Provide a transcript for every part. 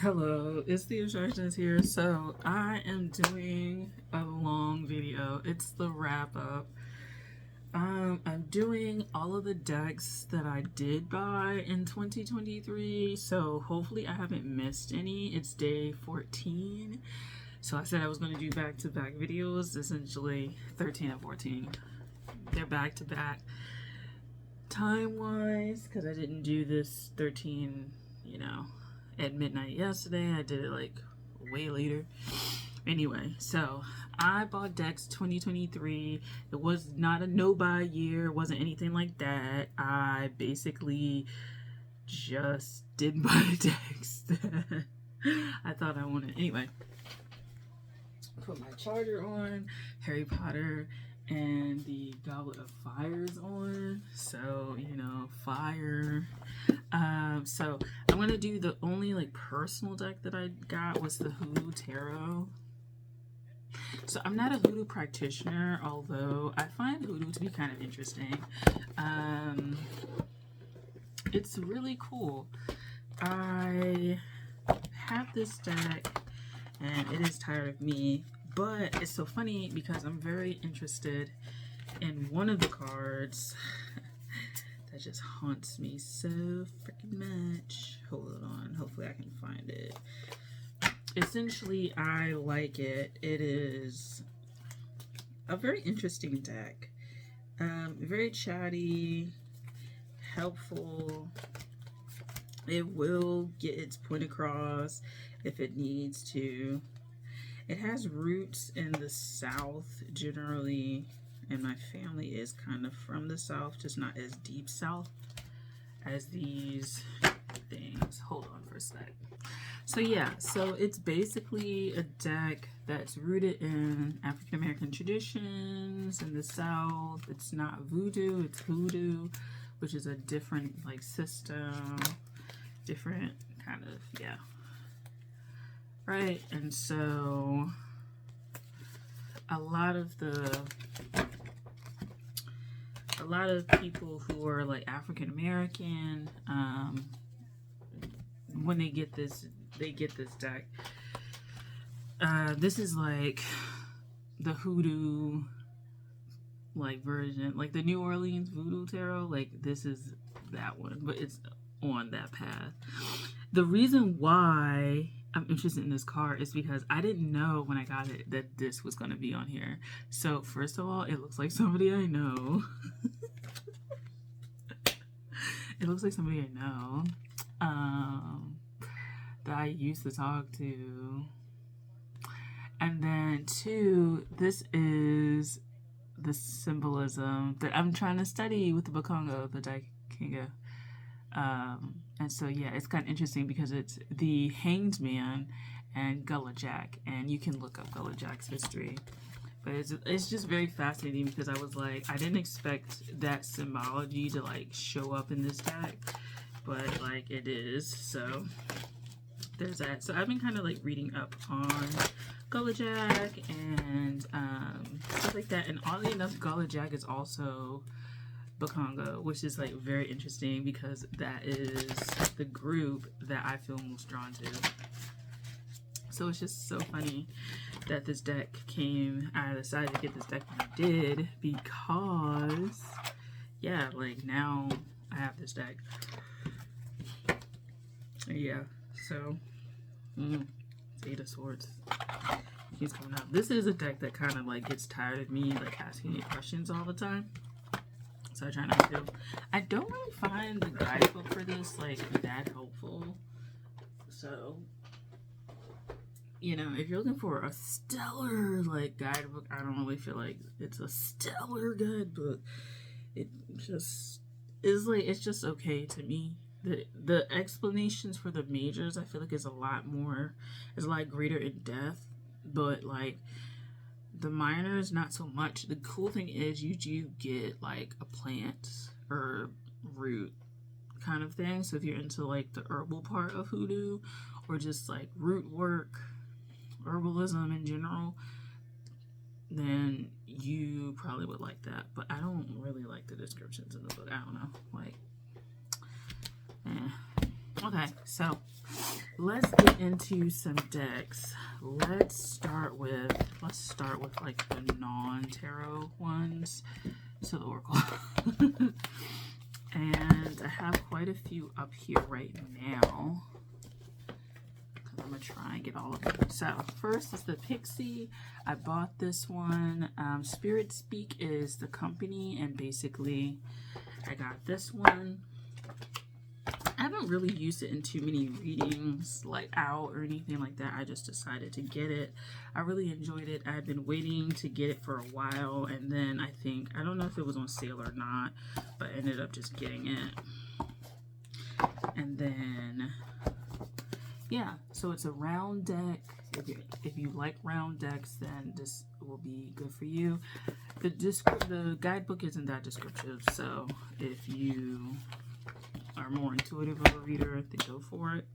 Hello, it's the Instructions here. So I am doing a long video. It's the wrap up. I'm doing all of the decks that I did buy in 2023. So hopefully I haven't missed any. It's day 14. So I said I was going to do back-to-back videos, essentially 13 and 14. They're back-to-back time-wise because I didn't do this 13, at midnight yesterday. I did it like way later. Anyway, so I bought decks 2023. It was not a no-buy year. It wasn't anything like that. I basically just didn't buy decks that I thought I wanted. Anyway, put my charger on, Harry Potter and the Goblet of Fire's on. So, fire. So I'm gonna do the only personal deck that I got was the Hoodoo Tarot. So I'm not a Hoodoo practitioner, although I find Hoodoo to be kind of interesting. It's really cool. I have this deck and it is tired of me, but it's so funny because I'm very interested in one of the cards that just haunts me so freaking much. Hold on, hopefully I can find it. Essentially, I like it. It is a very interesting deck. Very chatty, helpful. It will get its point across if it needs to. It has roots in the South generally, and my family is kind of from the South, just not as deep South as these things. Hold on for a sec. So yeah, so it's basically a deck that's rooted in African American traditions in the South. It's not voodoo, it's hoodoo, which is a different system, different kind of, yeah. Right, and so a lot of people who are African American, when they get this deck. This is the hoodoo version, the New Orleans Voodoo Tarot. This is that one, but it's on that path. The reason why I'm interested in this card is because I didn't know when I got it that this was going to be on here. So first of all, it looks like somebody I know. It looks like somebody I know that I used to talk to. And then two, this is the symbolism that I'm trying to study with the Bakongo, the Daikinga. And so, yeah, it's kind of interesting because it's the Hanged Man and Gullah Jack. And you can look up Gullah Jack's history. But it's just very fascinating because I was I didn't expect that symbology to show up in this deck. But it is. So there's that. So I've been kind of reading up on Gullah Jack and stuff like that. And oddly enough, Gullah Jack is also Bakongo, which is very interesting because that is the group that I feel most drawn to. So it's just so funny that this deck came. I decided to get this deck when I did because, yeah, now I have this deck. Yeah, so it's Eight of Swords. He's coming up. This is a deck that kind of gets tired of me asking me questions all the time. So I try not to. I don't really find the guidebook for this that helpful. So, if you're looking for a stellar guidebook, I don't really feel like it's a stellar guidebook. It just is it's just okay to me. The explanations for the majors I feel is a lot greater in depth, but the minors not so much. The cool thing is you do get a plant or root kind of thing. So if you're into the herbal part of hoodoo or just root work, herbalism in general, then you probably would like that. But I don't really like the descriptions in the book. I don't know. Okay, so let's get into some decks. Let's start with like the non-tarot ones. So the Oracle. And I have quite a few up here right now, because I'm going to try and get all of them. So first is the Pixie. I bought this one. Spirit Speak is the company, and basically I got this one. I haven't really used it in too many readings, like out or anything like that. I just decided to get it. I really enjoyed it. I've been waiting to get it for a while, and then I don't know if it was on sale or not, but I ended up just getting it. And then, yeah, so it's a round deck. If you like round decks, then this will be good for you. The guidebook isn't that descriptive, so if you are more intuitive of a reader, then go for it.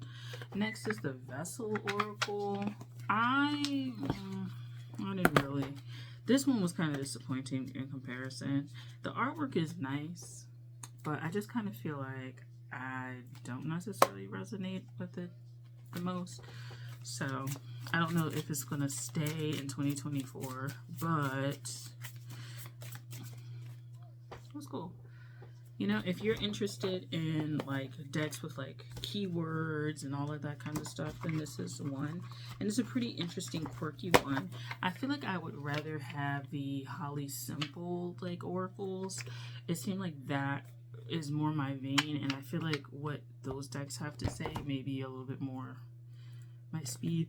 Next is the Vessel Oracle. I didn't really. This one was kind of disappointing in comparison. The artwork is nice, but I just kind of feel like I don't necessarily resonate with it the most. So I don't know if it's gonna stay in 2024, but it was cool. You know, if you're interested in like decks with like keywords and all of that kind of stuff, then this is one. And it's a pretty interesting, quirky one. I feel like I would rather have the Holly Simple like oracles. It seemed like that is more my vein, and I feel like what those decks have to say may be a little bit more my speed.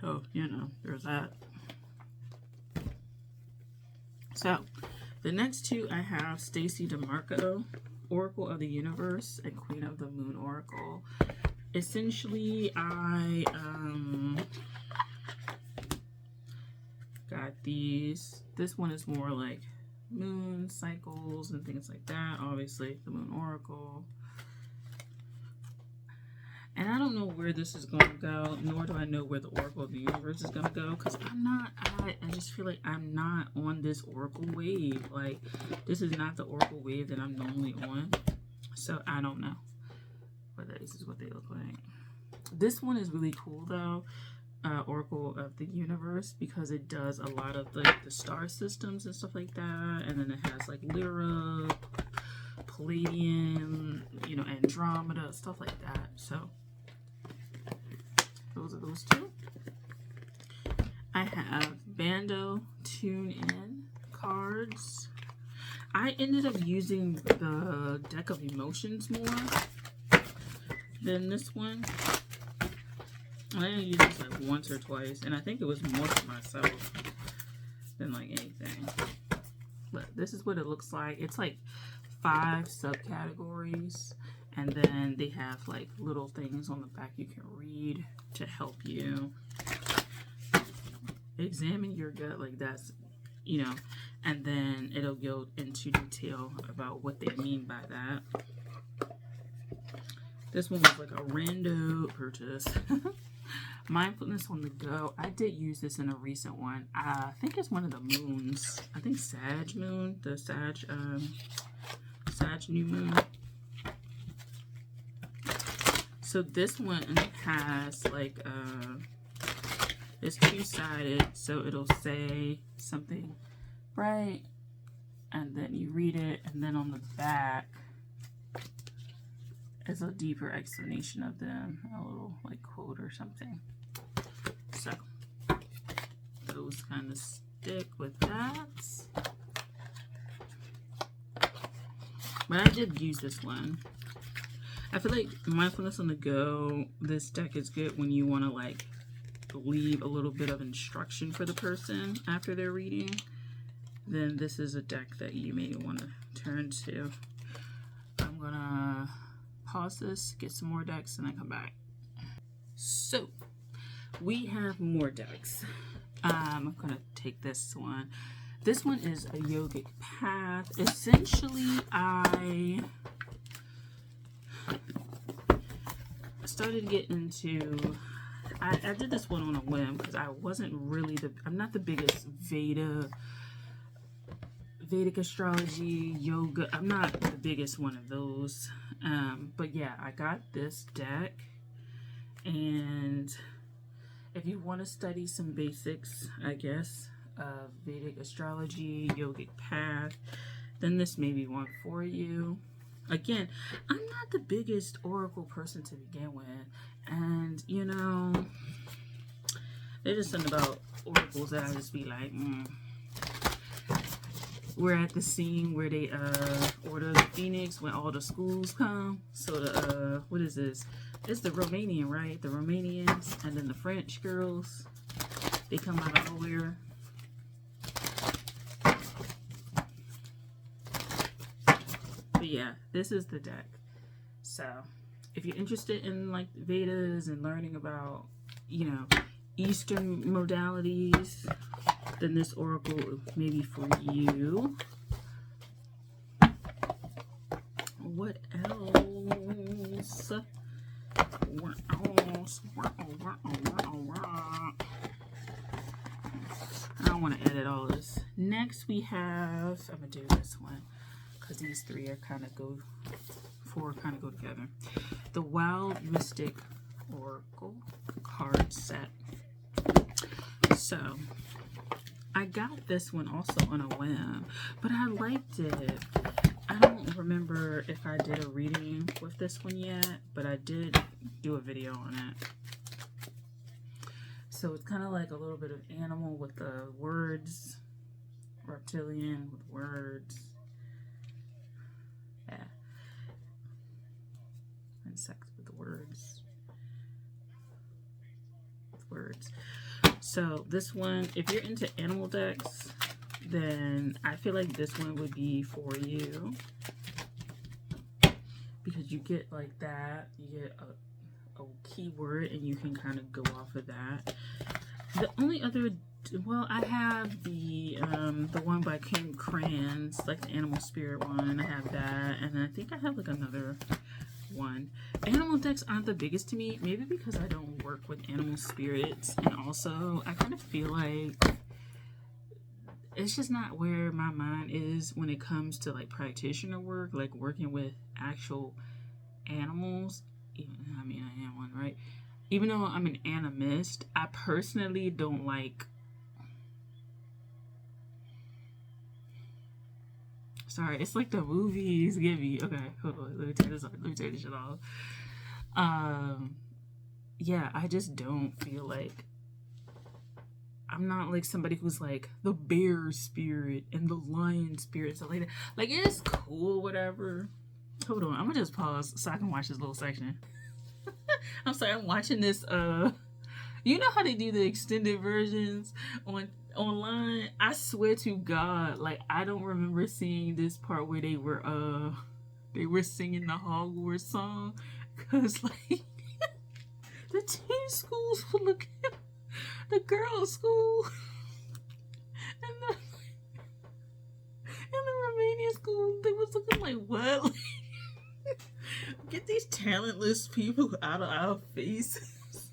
So, you know, there's that. So the next two I have Stacey DeMarco, Oracle of the Universe, and Queen of the Moon Oracle. Essentially, I got these. This one is more like moon cycles and things like that. Obviously, the Moon Oracle. And I don't know where this is going to go, nor do I know where the Oracle of the Universe is going to go, because I just feel like I'm not on this Oracle wave. Like, this is not the Oracle wave that I'm normally on. So, I don't know whether this is what they look like. This one is really cool, though, Oracle of the Universe, because it does a lot of, like, the star systems and stuff like that. And then it has, like, Lyra, Palladium, you know, Andromeda, stuff like that. So those are those two. I have Bando Tune In cards. I ended up using the Deck of Emotions more than this one. I only used this like once or twice, and I think it was more for myself than like anything. But this is what it looks like. It's like 5 subcategories, and then they have like little things on the back you can read to help you examine your gut, like that's, you know, and then it'll go into detail about what they mean by that. This one was like a rando purchase. Mindfulness on the Go. I did use this in a recent one. I think it's one of the moons. I think Sag Moon, the Sag New Moon. So this one has like it's 2-sided, so it'll say something right, and then you read it, and then on the back is a deeper explanation of them, a little like quote or something. So those kind of stick with that. But I did use this one. I feel like Mindfulness on the Go, this deck is good when you want to like leave a little bit of instruction for the person after their reading. Then this is a deck that you may want to turn to. I'm gonna pause this, get some more decks, and then come back. So we have more decks. I'm gonna take this one. This one is a yogic path. Essentially, I started to get into, I did this one on a whim because I wasn't really I'm not the biggest Vedic astrology, yoga. I'm not the biggest one of those. But yeah, I got this deck, and if you want to study some basics, I guess, of Vedic astrology, yogic path, then this may be one for you. Again, I'm not the biggest oracle person to begin with, and you know, there's just something about oracles that I just be like, We're at the scene where they order the phoenix when all the schools come. So the what is this? It's the Romanian, right? The Romanians, and then the French girls. They come out of nowhere. But yeah, this is the deck. So if you're interested in like Vedas and learning about, you know, Eastern modalities, then this oracle may be for you. What else? I don't want to edit all this. Next we have, I'm gonna do this one because these three are four kind of go together. The Wild Mystic Oracle card set. So I got this one also on a whim, but I liked it. I don't remember if I did a reading with this one yet, but I did do a video on it. So it's kind of like a little bit of animal with the words, reptilian with words. Yeah. Insect with the words. With words. So this one, if you're into animal decks, then I feel like this one would be for you, because you get like that, you get a keyword and you can kind of go off of that. The only other, well, I have the one by Kim Kranz, like the animal spirit one. I have that, and I think I have like another one. Animal decks aren't the biggest to me, maybe because I don't work with animal spirits, and also I kind of feel like it's just not where my mind is when it comes to like practitioner work, like working with actual animals. Even, I mean, I am one, right? Even though I'm an animist, I personally don't like. Sorry, it's like the movies give me. Okay, hold on. Let me turn this off. Let me turn this shit off. Yeah, I just don't feel like. I'm not like somebody who's like the bear spirit and the lion spirit and stuff like that. Like, it's cool, whatever. Hold on, I'm gonna just pause so I can watch this little section. I'm sorry, I'm watching this. You know how they do the extended versions online? I swear to God, like I don't remember seeing this part where they were singing the Hogwarts song, cause like the teen schools were looking. The girls' school and the Romanian school, they was looking like, what? Get these talentless people out of our faces.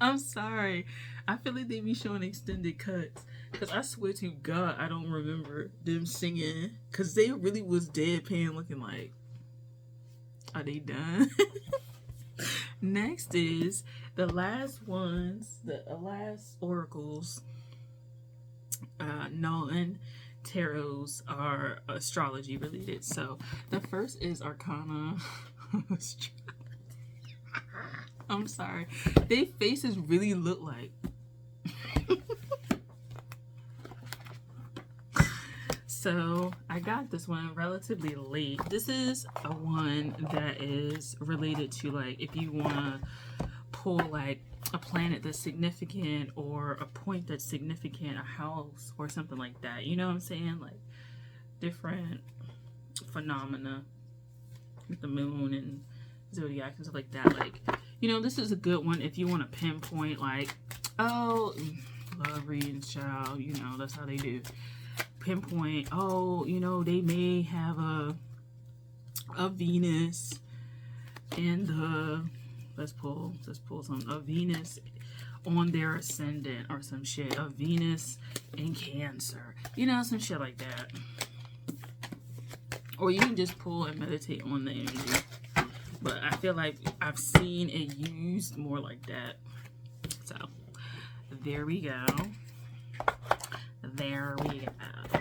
I'm sorry. I feel like they be showing extended cuts, because I swear to God, I don't remember them singing, because they really was deadpan looking like, are they done? Next is the last ones, the last oracles, Nolan tarots are astrology related. So the first is Arcana. I'm sorry. Their faces really look like. So I got this one relatively late. This is a one that is related to, like, if you want to pull like a planet that's significant or a point that's significant, a house or something like that. You know what I'm saying? Like different phenomena with the moon and zodiac and stuff like that. Like, you know, this is a good one if you want to pinpoint, like, oh, love readings, child, you know, that's how they do. Pinpoint, oh, you know, they may have a Venus in the, let's pull some, a Venus on their ascendant or some shit, of Venus in Cancer, you know, some shit like that. Or you can just pull and meditate on the energy. But I feel like I've seen it used more like that. So, there we go. There we go.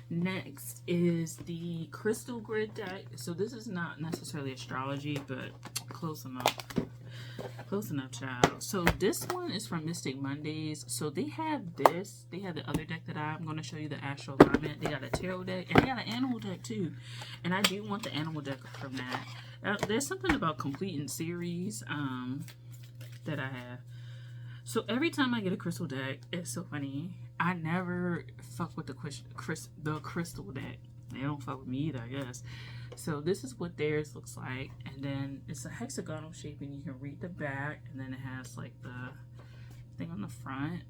Next is the Crystal Grid deck. So this is not necessarily astrology, but close enough. Close enough, child. So this one is from Mystic Mondays. So they have this. They have the other deck that I'm going to show you, the Astro Alignment. They got a tarot deck, and they got an animal deck too. And I do want the animal deck from that. There's something about completing series that I have. So every time I get a crystal deck, it's so funny. I never fuck with the crystal deck. They don't fuck with me either, I guess. So this is what theirs looks like. And then it's a hexagonal shape, and you can read the back. And then it has like the thing on the front.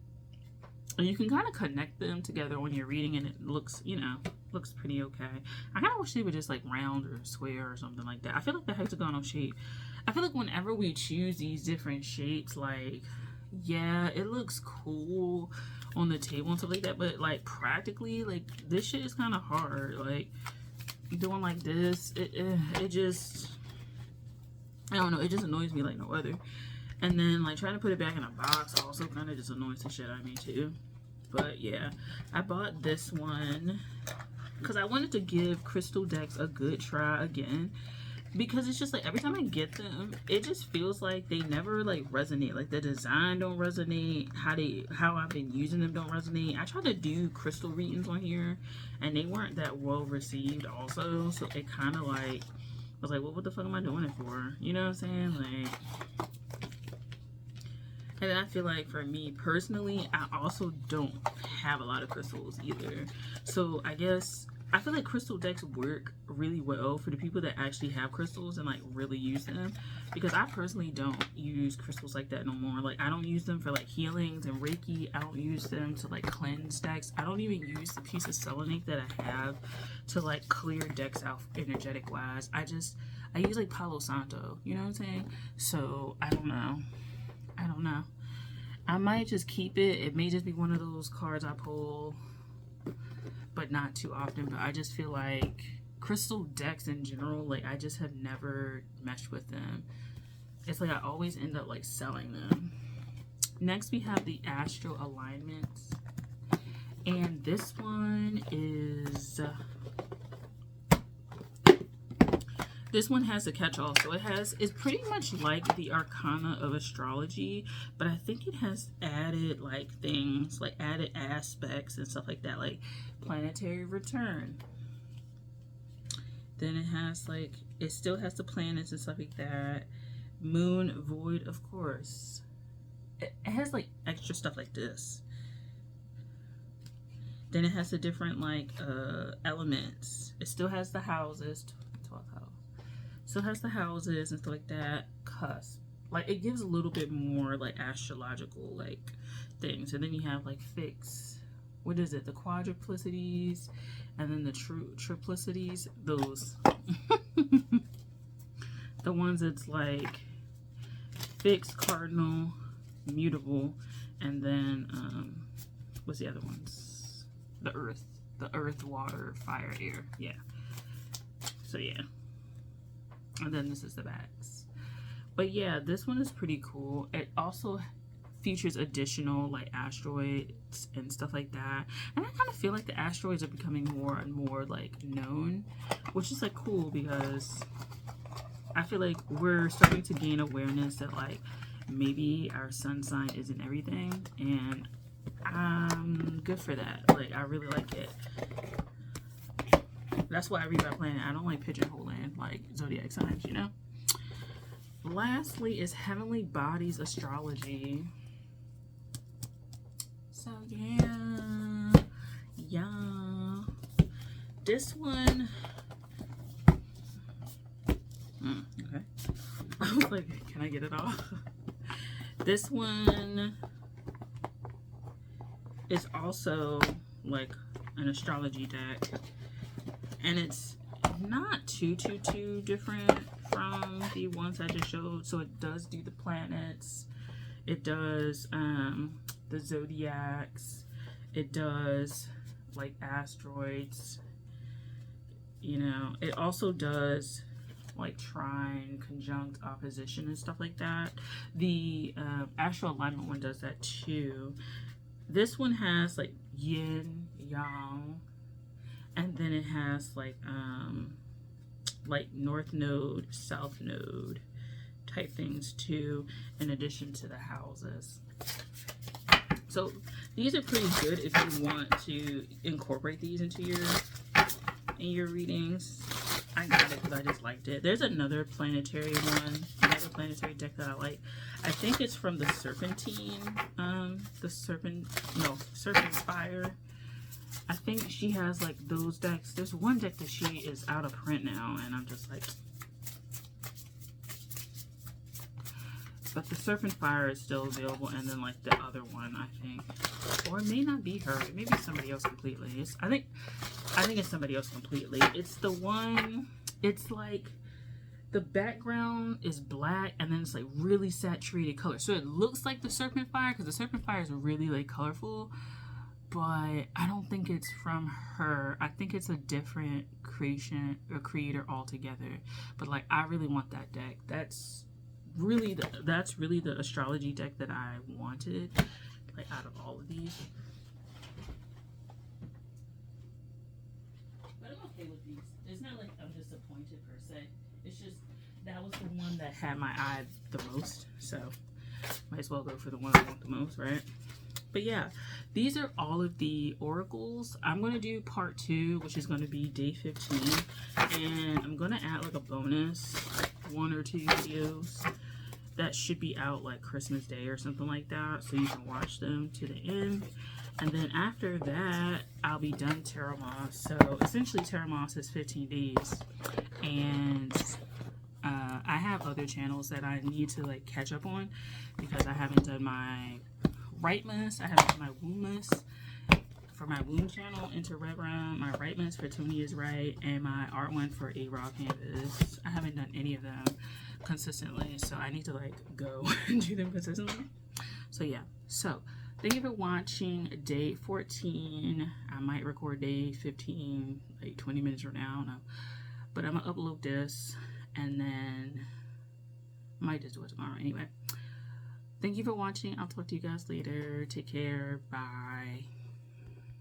And you can kind of connect them together when you're reading, and it looks, you know, looks pretty okay. I kind of wish they were just like round or square or something like that. I feel like the hexagonal shape, I feel like whenever we choose these different shapes, like, yeah, it looks cool on the table and stuff like that, but like practically, like, this shit is kind of hard. Like, doing like this, it just, I don't know, it just annoys me like no other. And then like trying to put it back in a box also kind of just annoys the shit out of me too. But yeah, I bought this one because I wanted to give crystal decks a good try again, because it's just like every time I get them, it just feels like they never like resonate. Like the design don't resonate, how I've been using them don't resonate. I tried to do crystal readings on here and they weren't that well received also, so it kind of like was like, well, what the fuck am I doing it for? You know what I'm saying? Like, and then I feel like for me personally, I also don't have a lot of crystals either. So I guess I feel like crystal decks work really well for the people that actually have crystals and like really use them, because I personally don't use crystals like that no more. Like, I don't use them for like healings and Reiki. I don't use them to like cleanse decks. I don't even use the piece of selenite that I have to like clear decks out energetic wise. I use like Palo Santo, you know what I'm saying? So I don't know. I might just keep it. It may just be one of those cards I pull, but not too often. But I just feel like crystal decks in general, like, I just have never meshed with them. It's like I always end up like selling them. Next we have the Astro Alignments, and this one is this one has a catch-all. So it's pretty much like the Arcana of astrology, but I think it has added like things, like added aspects and stuff like that, like planetary return. Then it has like, it still has the planets and stuff like that. Moon void, of course. It has like extra stuff like this. Then it has the different like elements. It still has the houses, 12 houses. Still has the houses and stuff like that. Cusp. Like, it gives a little bit more like astrological like things. And then you have like fixed, what is it, the quadruplicities, and then the triplicities, those the ones that's like fixed, cardinal, mutable, and then what's the other ones? The earth, water, fire, air. Yeah. So yeah. And then this is the backs. But yeah, this one is pretty cool. It also features additional like asteroids and stuff like that. And I kind of feel like the asteroids are becoming more and more like known, which is like cool, because I feel like we're starting to gain awareness that like maybe our sun sign isn't everything, and I'm good for that. Like, I really like it. That's why I read by planet. I don't like pigeonholing like zodiac signs, you know? Lastly is Heavenly Bodies Astrology. So yeah. This one, okay. I was like, can I get it off? This one is also like an astrology deck. And it's not too different from the ones I just showed. So it does do the planets. It does the zodiacs. It does like asteroids. You know, it also does like trine, conjunct, opposition, and stuff like that. The astral alignment one does that too. This one has like yin, yang, and then it has like north node, south node type things too, in addition to the houses. So these are pretty good if you want to incorporate these into your readings. I got it because I just liked it. There's another planetary one, another planetary deck that I like. I think it's from the Serpentine, Serpent Spire. I think she has like those decks. There's one deck that she is out of print now, and I'm just like, but the Serpent Fire is still available, and then like the other one, I think, or it may not be her. It may be somebody else completely. I think it's somebody else completely. It's the one. It's like the background is black, and then it's like really saturated color. So it looks like the Serpent Fire because the Serpent Fire is really like colorful. But I don't think it's from her. I think it's a different creator altogether. But like, I really want that deck. That's really the astrology deck that I wanted, like out of all of these. But I'm okay with these. It's not like I'm disappointed per se. It's just that was the one that had my eye the most. So might as well go for the one I want the most, right? But yeah, these are all of the oracles. I'm going to do part 2, which is going to be day 15. And I'm going to add like a bonus 1 or 2 videos that should be out like Christmas Day or something like that. So you can watch them to the end. And then after that, I'll be done Tarot Moss. So essentially Tarot Moss is 15 days. And I have other channels that I need to like catch up on because I haven't done my Rightmas. I have my Wombmas for my Womb channel into Reverend, my Rightmas for Tony is Right, and my art one for A Raw Canvas. I haven't done any of them consistently, so I need to like go and do them consistently. So yeah, so thank you for watching day 14. I might record day 15 like 20 minutes from now, I don't know, but I'm gonna upload this and then I might just do it tomorrow anyway. Thank you for watching. I'll talk to you guys later. Take care. Bye.